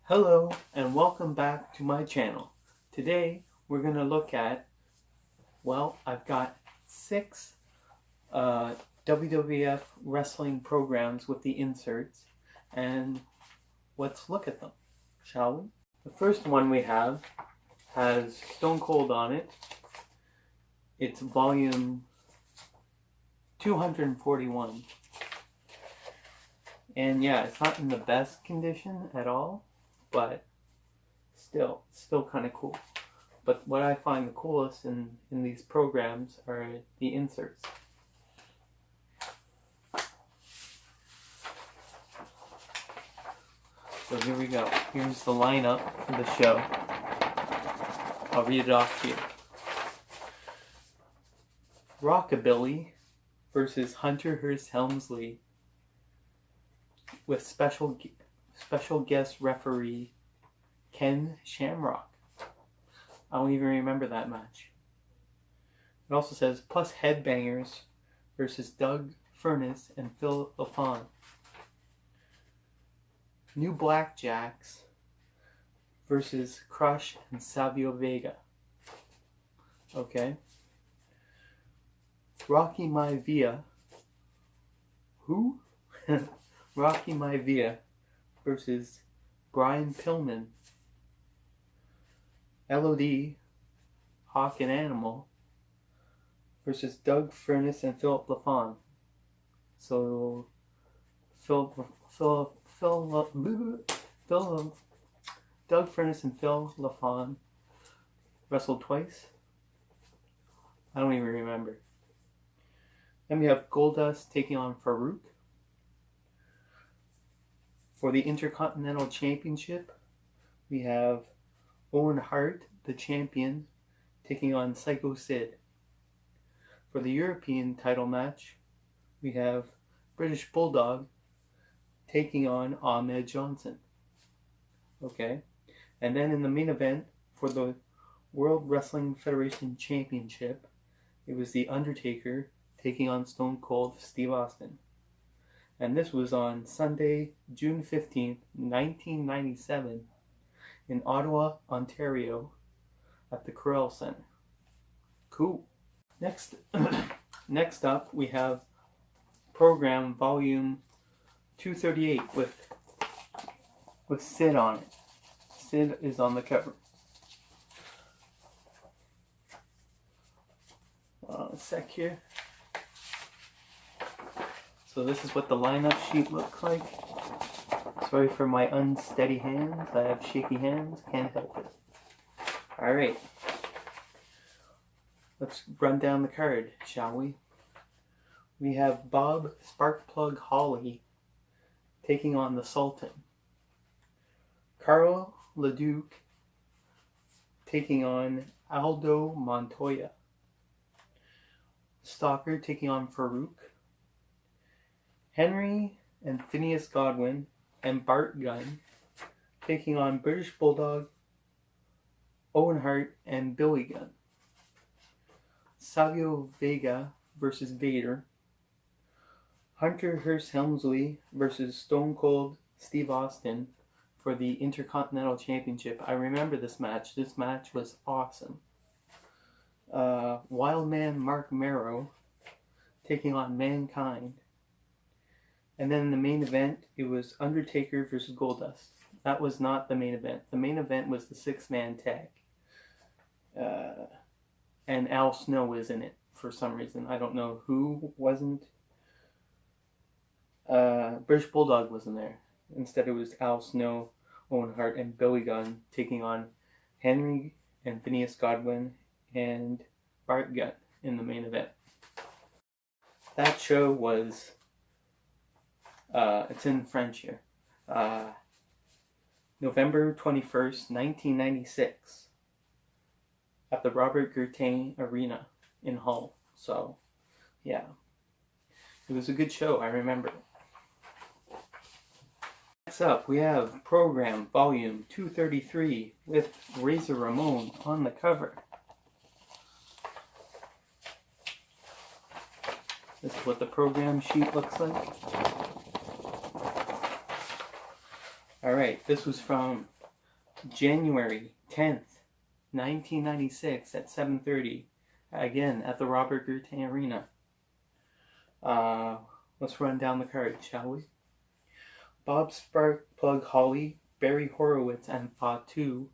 Hello and welcome back to my channel. Today we're going to look at, I've got 6 WWF wrestling programs with the inserts, and let's look at them, shall we? The first one we have has Stone Cold on it. It's volume 241. And yeah, it's not in the best condition at all, but still kind of cool. But what I find the coolest in these programs are the inserts. So here we go. Here's the lineup for the show. I'll read it off to you. Rockabilly versus Hunter Hearst Helmsley with special guest referee Ken Shamrock. I don't even remember that match. It also says plus Headbangers versus Doug Furnace and Phil LaFon. New Blackjacks versus Crush and Savio Vega. Okay. Rocky Maivia. Who? Rocky Maivia versus Brian Pillman. LOD, Hawk and Animal versus Doug Furnace and Philip LaFon. So Doug Furnace and Phil LaFon wrestled twice. I don't even remember. Then we have Goldust taking on Farouk. For the Intercontinental Championship, we have Owen Hart, the champion, taking on Psycho Sid. For the European title match, we have British Bulldog taking on Ahmed Johnson. Okay. And then in the main event for the World Wrestling Federation Championship, it was The Undertaker taking on Stone Cold Steve Austin. And this was on Sunday, June 15th, 1997 in Ottawa, Ontario at the Corel Center. Cool. Next up, we have program volume 238 with Sid on it. Sid is on the cover. A sec here. So this is what the lineup sheet looks like. Sorry for my unsteady hands. I have shaky hands. Can't help it. Alright. Let's run down the card, shall we? We have Bob Sparkplug Holly taking on the Sultan. Carl LeDuc taking on Aldo Montoya. Stalker taking on Farouk. Henry and Phineas Godwin and Bart Gunn taking on British Bulldog, Owen Hart, and Billy Gunn. Savio Vega versus Vader. Hunter Hearst Helmsley versus Stone Cold Steve Austin for the Intercontinental Championship. I remember this match. This match was awesome. Wildman Mark Merrow taking on Mankind. And then in the main event, it was Undertaker versus Goldust. That was not the main event. The main event was the 6-man tag. And Al Snow was in it for some reason. I don't know who wasn't. British Bulldog wasn't there. Instead it was Al Snow, Owen Hart, and Billy Gunn taking on Henry and Phineas Godwin and Bart Gunn in the main event. That show was... it's in French here. November 21st, 1996 at the Robert Gurtain Arena in Hull. So, yeah. It was a good show, I remember. Next up, we have program volume 233 with Razor Ramon on the cover. This is what the program sheet looks like. Alright, this was from January 10th, 1996 at 7:30, again at the Robert Gertain Arena. Let's run down the card, shall we? Bob Sparkplug Holly, Barry Horowitz, and Fatu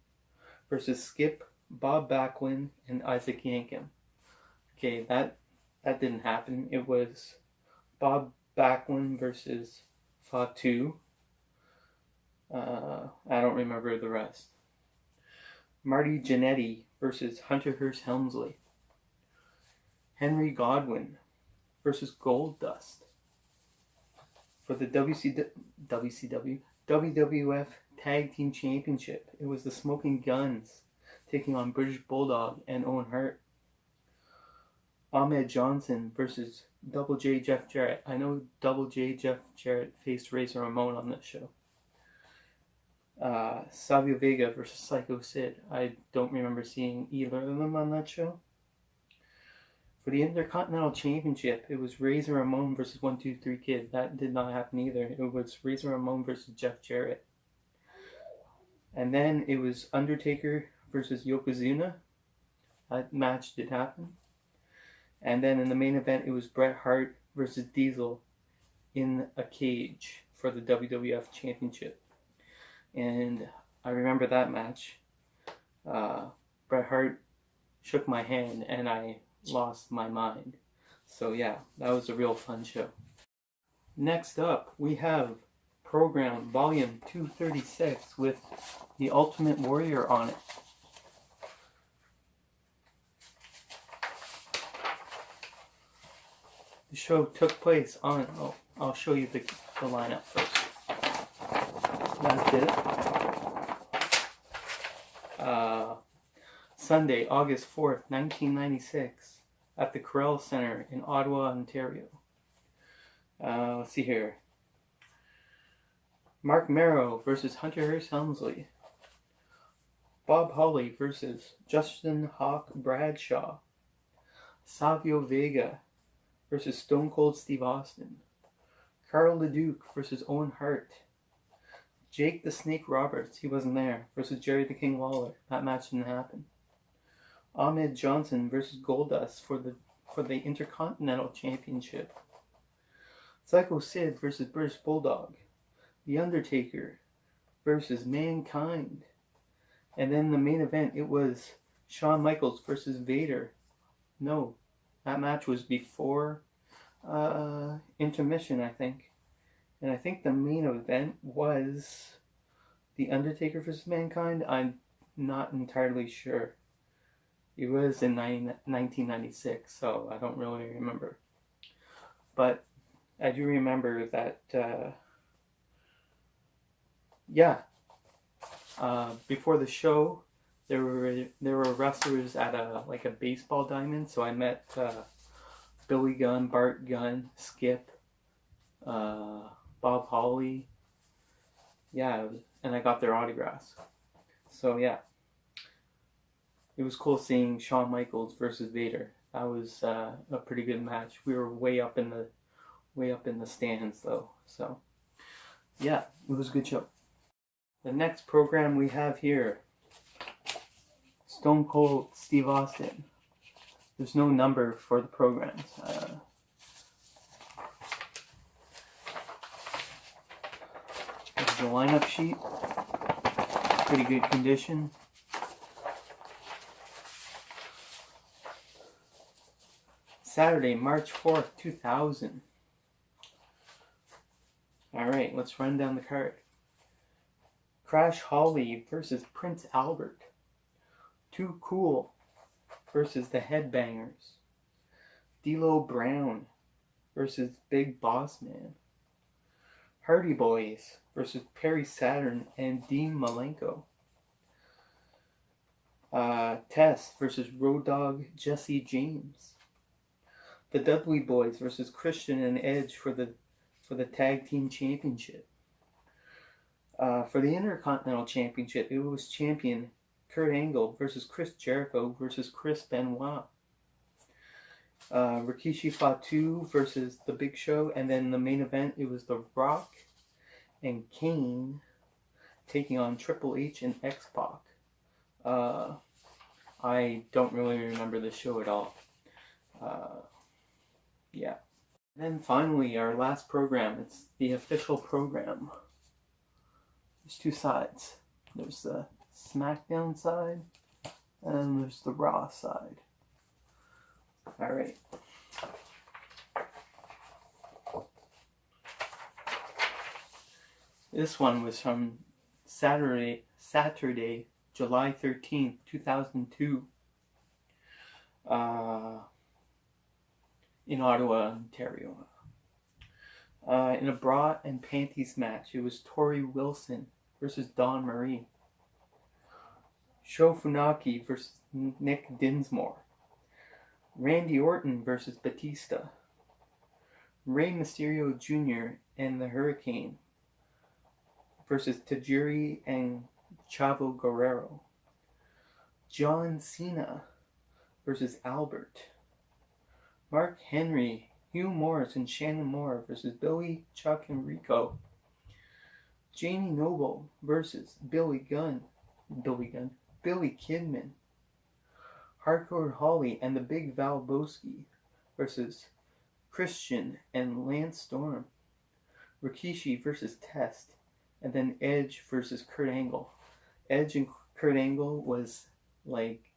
versus Skip, Bob Backlund, and Isaac Yankem. Okay, that didn't happen. It was Bob Backlund versus Fatu. I don't remember the rest. Marty Jannetty versus Hunter Hearst Helmsley. Henry Godwin versus Gold Dust. For the WWF Tag Team Championship, it was the Smoking Guns taking on British Bulldog and Owen Hart. Ahmed Johnson versus Double J Jeff Jarrett. I know Double J Jeff Jarrett faced Razor Ramon on this show. Savio Vega versus Psycho Sid. I don't remember seeing either of them on that show. For the Intercontinental Championship, it was Razor Ramon versus 1-2-3 Kid. That did not happen either. It was Razor Ramon versus Jeff Jarrett. And then it was Undertaker versus Yokozuna. That match did happen. And then in the main event, it was Bret Hart versus Diesel in a cage for the WWF Championship. And I remember that match. Bret Hart shook my hand and I lost my mind. So yeah, that was a real fun show. Next up, we have Program Volume 236 with The Ultimate Warrior on it. The show took place on, I'll show you the lineup first. That's it. Sunday, August 4th, 1996, at the Corral Center in Ottawa, Ontario. Let's see here. Mark Merrow versus Hunter Hearst Helmsley. Bob Holly versus Justin Hawk Bradshaw. Savio Vega versus Stone Cold Steve Austin. Carl LeDuc versus Owen Hart. Jake the Snake Roberts, he wasn't there, versus Jerry the King Lawler. That match didn't happen. Ahmed Johnson versus Goldust for the Intercontinental Championship. Psycho Sid versus British Bulldog. The Undertaker versus Mankind. And then the main event, it was Shawn Michaels versus Vader. No, that match was before intermission, I think. And I think the main event was The Undertaker versus Mankind. I'm not entirely sure. It was in 1996, so I don't really remember. But I do remember that, before the show, there were wrestlers at a baseball diamond. So I met Billy Gunn, Bart Gunn, Skip, Bob Holly. Yeah, and I got their autographs. So yeah, it was cool seeing Shawn Michaels versus Vader. That was a pretty good match. We were way up in the stands though. So yeah, it was a good show. The next program we have here, Stone Cold Steve Austin. There's no number for the programs. This is the lineup sheet. Pretty good condition. Saturday, March 4th, 2000. Alright, let's run down the card. Crash Holly versus Prince Albert. Too Cool versus the Headbangers. D'Lo Brown versus Big Boss Man. Hardy Boys versus Perry Saturn and Dean Malenko. Test versus Road Dogg Jesse James. The Dudley Boys versus Christian and Edge for the Tag Team Championship. For the Intercontinental Championship, it was champion Kurt Angle versus Chris Jericho versus Chris Benoit. Rikishi Fatu versus The Big Show, and then the main event, it was The Rock and Kane taking on Triple H and X-Pac. I don't really remember the show at all. Yeah. And then finally, our last program. It's the official program. There's two sides. There's the SmackDown side, and then there's the Raw side. Alright. This one was from Saturday, July 13th, 2002. In Ottawa, Ontario. In a bra and panties match, it was Tori Wilson versus Dawn Marie. Sho Funaki versus Nick Dinsmore. Randy Orton versus Batista. Rey Mysterio Jr. and the Hurricane versus Tajiri and Chavo Guerrero. John Cena versus Albert. Mark Henry, Hugh Morris, and Shannon Moore versus Billy, Chuck, and Rico. Jamie Noble versus Billy Kidman. Hardcore Holly and the Big Valboski versus Christian and Lance Storm. Rikishi versus Test. And then Edge versus Kurt Angle. Edge and Kurt Angle was like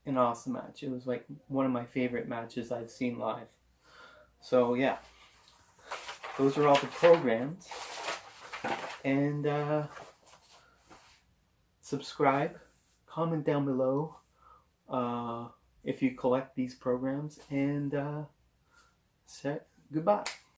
an awesome match. It was like one of my favorite matches I've seen live. So yeah, those are all the programs. And subscribe, comment down below if you collect these programs, and goodbye.